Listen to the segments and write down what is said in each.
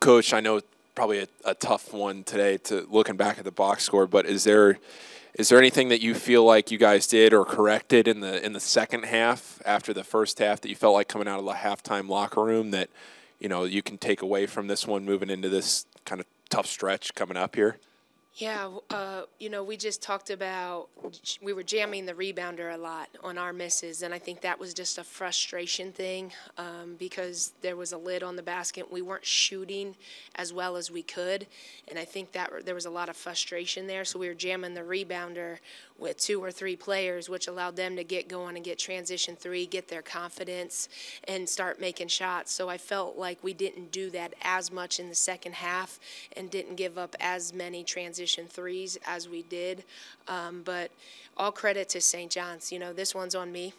Coach, I know probably a tough one today to looking back at the box score, but is there anything that you feel like you guys did or corrected in the second half after the first half that you felt like coming out of the halftime locker room that, you can take away from this one moving into this kind of tough stretch coming up here? Yeah, we just talked about we were jamming the rebounder a lot on our misses, and I think that was just a frustration thing because there was a lid on the basket. We weren't shooting as well as we could, and I think that there was a lot of frustration there. So we were jamming the rebounder with 2 or 3 players, which allowed them to get going and get transition three, get their confidence, and start making shots. So I felt like we didn't do that as much in the second half and didn't give up as many transition threes as we did. But all credit to St. John's. This one's on me.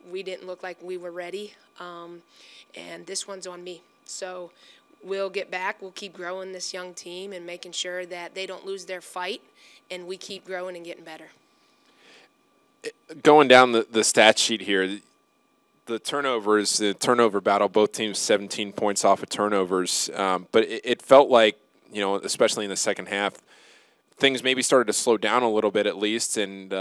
We didn't look like we were ready, and this one's on me. So we'll get back. We'll keep growing this young team and making sure that they don't lose their fight, and we keep growing and getting better. Going down the stat sheet here, the turnover battle, both teams 17 points off of turnovers. But it felt like, especially in the second half, things maybe started to slow down a little bit at least. And,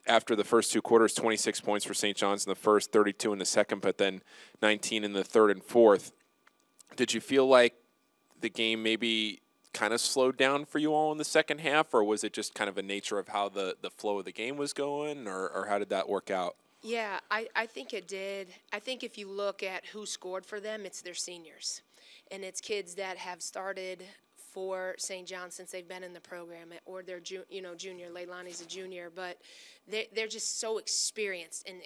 after the first 2 quarters, 26 points for St. John's in the first, 32 in the second, but then 19 in the third and fourth. Did you feel like the game maybe kind of slowed down for you all in the second half, or was it just kind of a nature of how the flow of the game was going, or how did that work out? Yeah, I think it did. I think if you look at who scored for them, it's their seniors. And it's kids that have started for St. John since they've been in the program, or they're junior. Leilani's a junior, but they're just so experienced in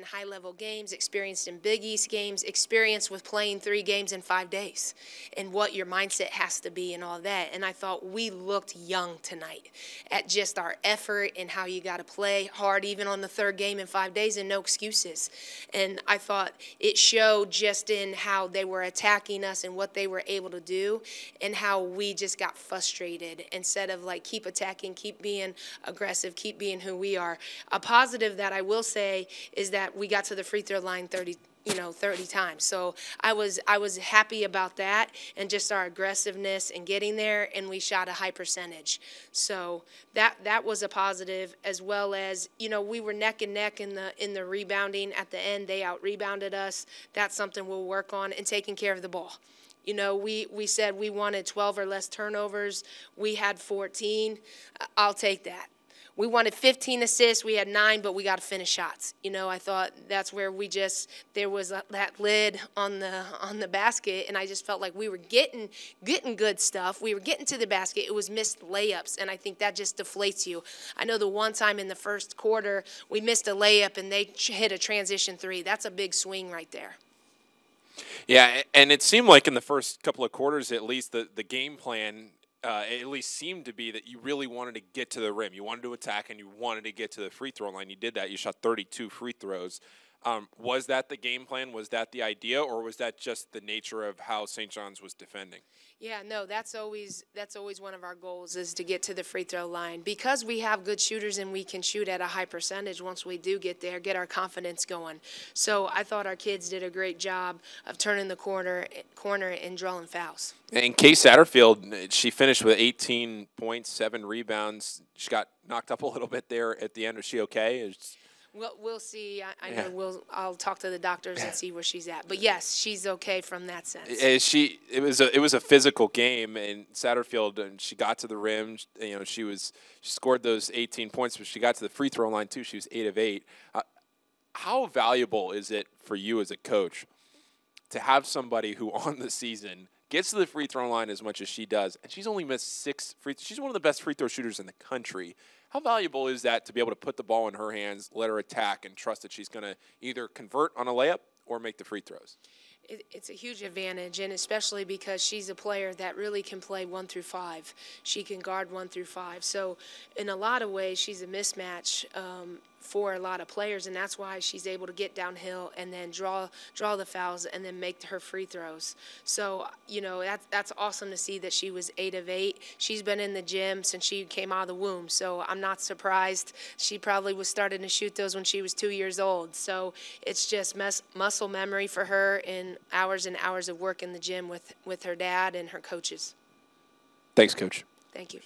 high-level games, experienced in Big East games, experienced with playing 3 games in 5 days, and what your mindset has to be and all that. And I thought we looked young tonight at just our effort and how you got to play hard even on the 3rd game in 5 days and no excuses. And I thought it showed just in how they were attacking us and what they were able to do, and how we just got frustrated instead of keep attacking, keep being aggressive, keep being who we are. A positive that I will say is that we got to the free throw line 30 times. So I was happy about that and just our aggressiveness and getting there, and we shot a high percentage. So that was a positive, as well as, we were neck and neck in the rebounding at the end. They out-rebounded us. That's something we'll work on, and taking care of the ball. We said we wanted 12 or less turnovers. We had 14. I'll take that. We wanted 15 assists. We had 9, but we got to finish shots. I thought that's where there was that lid on the basket, and I just felt like we were getting good stuff. We were getting to the basket. It was missed layups, and I think that just deflates you. I know the one time in the first quarter we missed a layup and they hit a transition 3. That's a big swing right there. Yeah, and it seemed like in the first couple of quarters, at least, the game plan at least seemed to be that you really wanted to get to the rim. You wanted to attack, and you wanted to get to the free throw line. You did that. You shot 32 free throws. Was that the game plan? Was that the idea, or was that just the nature of how St. John's was defending? Yeah, no, that's always one of our goals, is to get to the free throw line, because we have good shooters and we can shoot at a high percentage. Once we do get there, get our confidence going. So I thought our kids did a great job of turning the corner and drawing fouls. And Kay Satterfield, she finished with 18 points, 7 rebounds. She got knocked up a little bit there at the end. Is she okay? Well, we'll see. I know I'll talk to the doctors and see where she's at. But yes, she's okay from that sense. It was a physical game, and Satterfield, and she got to the rim. She scored those 18 points, but she got to the free throw line too. She was 8 of 8. How valuable is it for you as a coach to have somebody who on the season gets to the free throw line as much as she does, and she's only missed 6 free throws? She's one of the best free throw shooters in the country. How valuable is that to be able to put the ball in her hands, let her attack, and trust that she's going to either convert on a layup or make the free throws? It's a huge advantage, and especially because she's a player that really can play 1 through 5. She can guard 1 through 5. So in a lot of ways, she's a mismatch for a lot of players, and that's why she's able to get downhill and then draw the fouls and then make her free throws. So, you know, that's awesome to see that she was 8 of 8. She's been in the gym since she came out of the womb, so I'm not surprised. She probably was starting to shoot those when she was 2 years old. So it's just muscle memory for her and hours of work in the gym with her dad and her coaches. Thanks, Coach. Thank you.